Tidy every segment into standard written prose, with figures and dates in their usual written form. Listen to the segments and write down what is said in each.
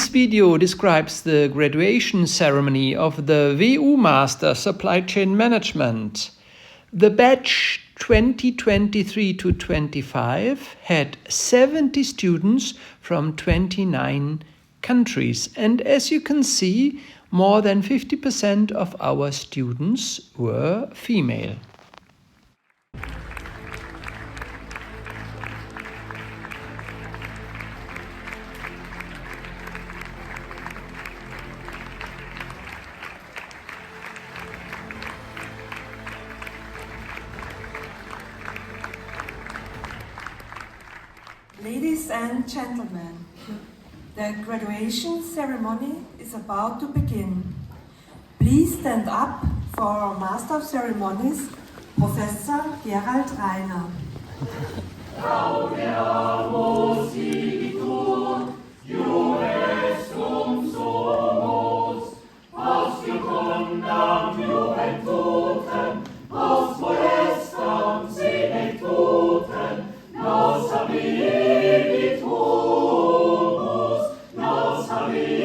This video describes the graduation ceremony of the WU Master Supply Chain Management. The batch 2023 to 25 had 70 students from 29 countries, and as you can see, more than 50% of our students were female. Ladies and gentlemen, the graduation ceremony is about to begin. Please stand up for our Master of Ceremonies, Professor Gerald Rainer. Gaudeamus Igitur, Iuris sumus, aus jucundam juventutem, aus modestam senectutem, nos habitumus, nos habitumus.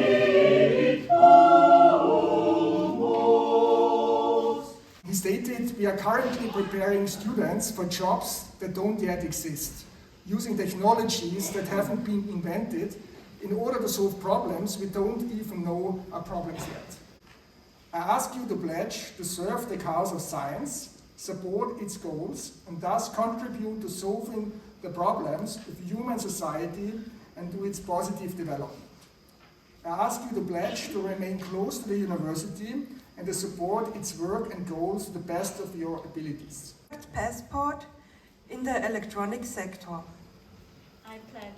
He stated, we are currently preparing students for jobs that don't yet exist, using technologies that haven't been invented in order to solve problems we don't even know are problems yet. I ask you to pledge to serve the cause of science, support its goals, and thus contribute to solving the problems of human society and to its positive development. I ask you to pledge to remain close to the university and to support its work and goals to the best of your abilities. Passport in the electronic sector. I pledge.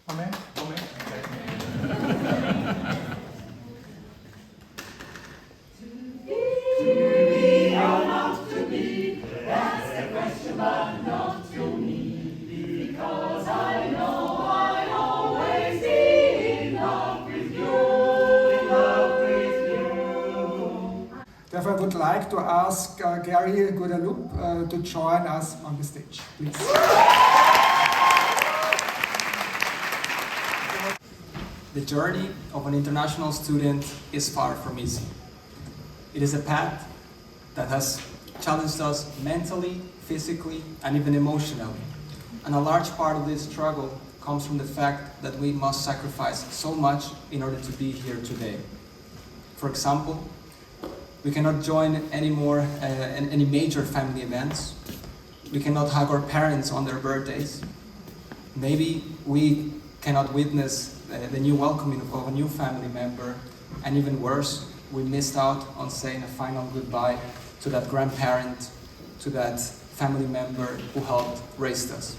Moment. We are not to be, that's the question, but not to me, because I know I always be in love with you, in love with you. Therefore, I would like to ask Gary Gaudeamus to join us on the stage, please. The journey of an international student is far from easy. It is a path that has challenged us mentally, physically, and even emotionally. And a large part of this struggle comes from the fact that we must sacrifice so much in order to be here today. For example, we cannot join anymore any major family events. We cannot hug our parents on their birthdays. Maybe we cannot witness the new welcoming of a new family member, and even worse, we missed out on saying a final goodbye to that grandparent, to that family member who helped raise us.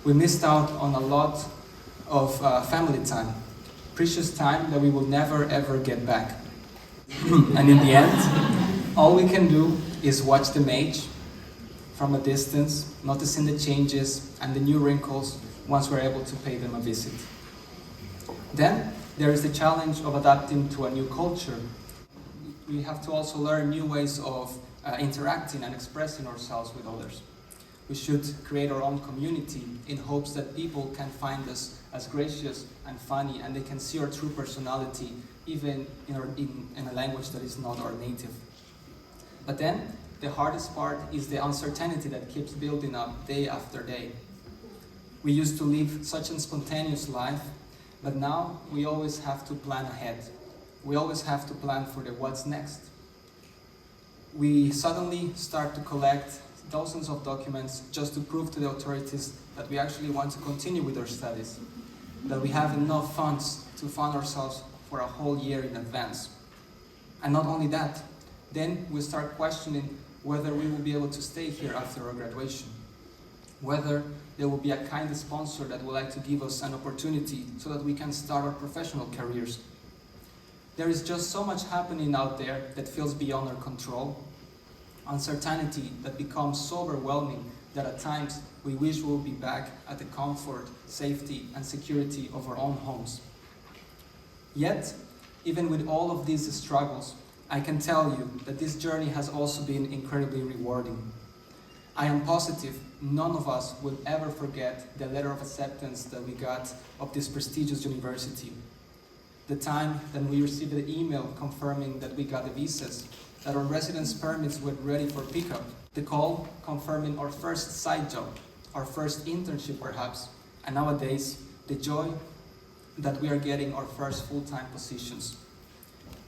We missed out on a lot of family time, precious time that we will never ever get back. And in the end, all we can do is watch them age from a distance, noticing the changes and the new wrinkles once we're able to pay them a visit. Then there is the challenge of adapting to a new culture. We have to also learn new ways of interacting and expressing ourselves with others. We should create our own community in hopes that people can find us as gracious and funny, and they can see our true personality even in a language that is not our native. But then the hardest part is the uncertainty that keeps building up day after day. We used to live such a spontaneous life, but now we always have to plan ahead. We always have to plan for the what's next. We suddenly start to collect dozens of documents just to prove to the authorities that we actually want to continue with our studies, that we have enough funds to fund ourselves for a whole year in advance. And not only that, then we start questioning whether we will be able to stay here after our graduation, whether there will be a kind sponsor that would like to give us an opportunity so that we can start our professional careers. There is just so much happening out there that feels beyond our control. Uncertainty that becomes so overwhelming that at times we wish we would be back at the comfort, safety, and security of our own homes. Yet, even with all of these struggles, I can tell you that this journey has also been incredibly rewarding. I am positive none of us will ever forget the letter of acceptance that we got of this prestigious university. the time that we received the email confirming that we got the visas, that our residence permits were ready for pickup, the call confirming our first side job, our first internship perhaps, and nowadays, the joy that we are getting our first full-time positions.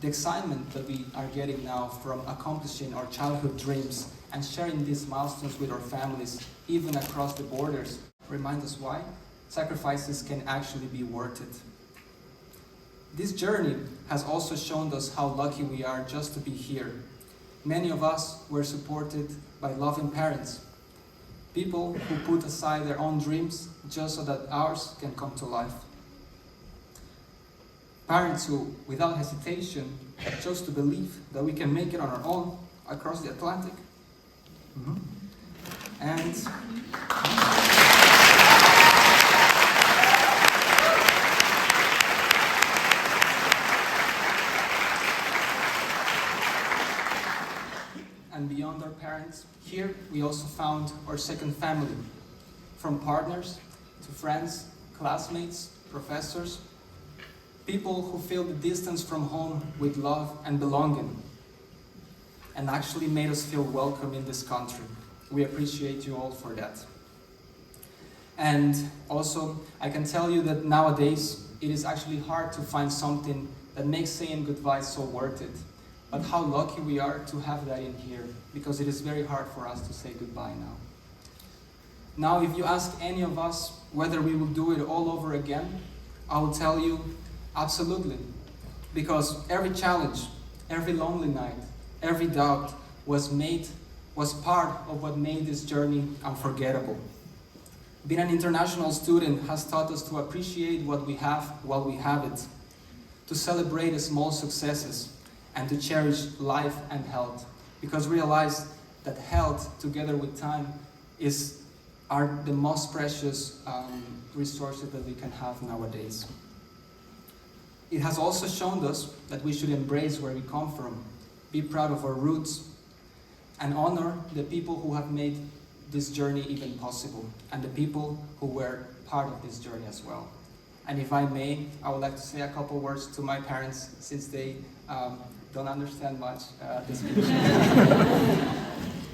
The excitement that we are getting now from accomplishing our childhood dreams and sharing these milestones with our families, even across the borders, remind us why sacrifices can actually be worth it. This journey has also shown us how lucky we are just to be here. Many of us were supported by loving parents, people who put aside their own dreams just so that ours can come to life. Parents who, without hesitation, chose to believe that we can make it on our own across the Atlantic. And beyond our parents, here we also found our second family, from partners to friends, classmates, professors, people who filled the distance from home with love and belonging, and actually made us feel welcome in this country. We appreciate you all for that. And also, I can tell you that nowadays, it is actually hard to find something that makes saying goodbye so worth it. But how lucky we are to have that in here, because it is very hard for us to say goodbye now. Now, if you ask any of us whether we will do it all over again, I will tell you, absolutely. Because every challenge, every lonely night, every doubt was part of what made this journey unforgettable. Being an international student has taught us to appreciate what we have while we have it, to celebrate the small successes, and to cherish life and health, because realize that health, together with time, are the most precious resources that we can have nowadays. It has also shown us that we should embrace where we come from, be proud of our roots, and honor the people who have made this journey even possible, and the people who were part of this journey as well. And if I may, I would like to say a couple words to my parents, since they don't understand much this speech.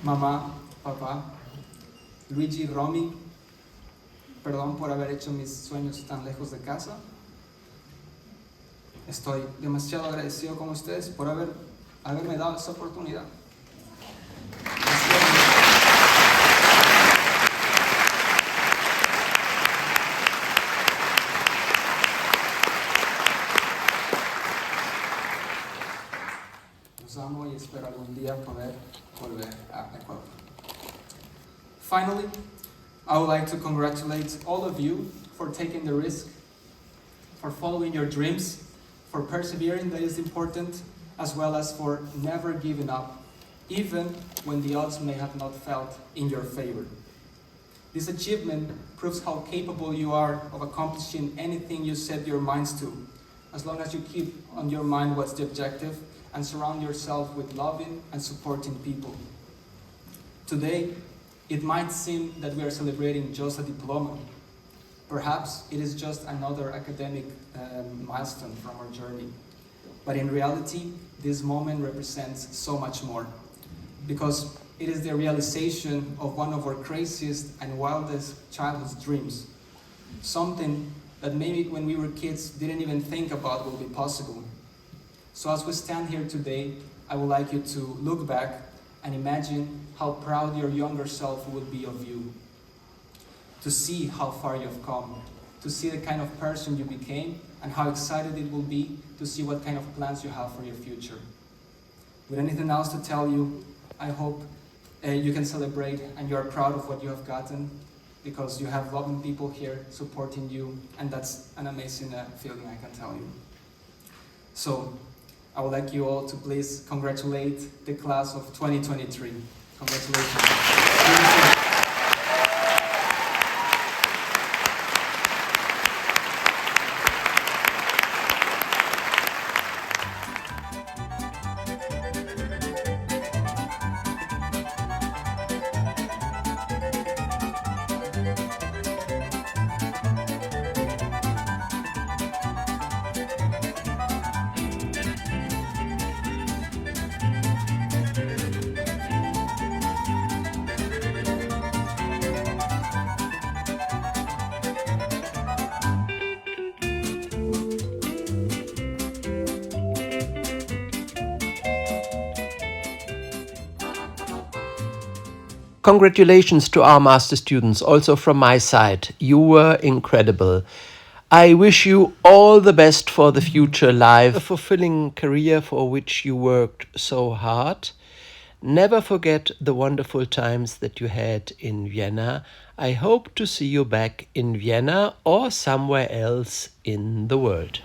Mamá, papá, Luigi, Romy, perdón por haber hecho mis sueños tan lejos de casa. Estoy demasiado agradecido con ustedes por haberme dado esa oportunidad. Los amo y espero algún día poder volver a Ecuador. Finally, I would like to congratulate all of you for taking the risk, for following your dreams, for persevering, that is important, as well as for never giving up, even when the odds may have not felt in your favor. This achievement proves how capable you are of accomplishing anything you set your minds to, as long as you keep on your mind what's the objective and surround yourself with loving and supporting people. Today, it might seem that we are celebrating just a diploma. Perhaps it is just another academic milestone from our journey. But in reality, this moment represents so much more, because it is the realization of one of our craziest and wildest childhood dreams. Something that maybe when we were kids didn't even think about will be possible. So as we stand here today, I would like you to look back and imagine how proud your younger self would be of you. To see how far you've come, to see the kind of person you became, and how excited it will be to see what kind of plans you have for your future. With anything else to tell you, I hope you can celebrate and you are proud of what you have gotten, because you have loving people here supporting you, and that's an amazing feeling, I can tell you. So, I would like you all to please congratulate the class of 2023. Congratulations. Congratulations to our master students, also from my side. You were incredible. I wish you all the best for the future life, a fulfilling career for which you worked so hard. Never forget the wonderful times that you had in Vienna. I hope to see you back in Vienna or somewhere else in the world.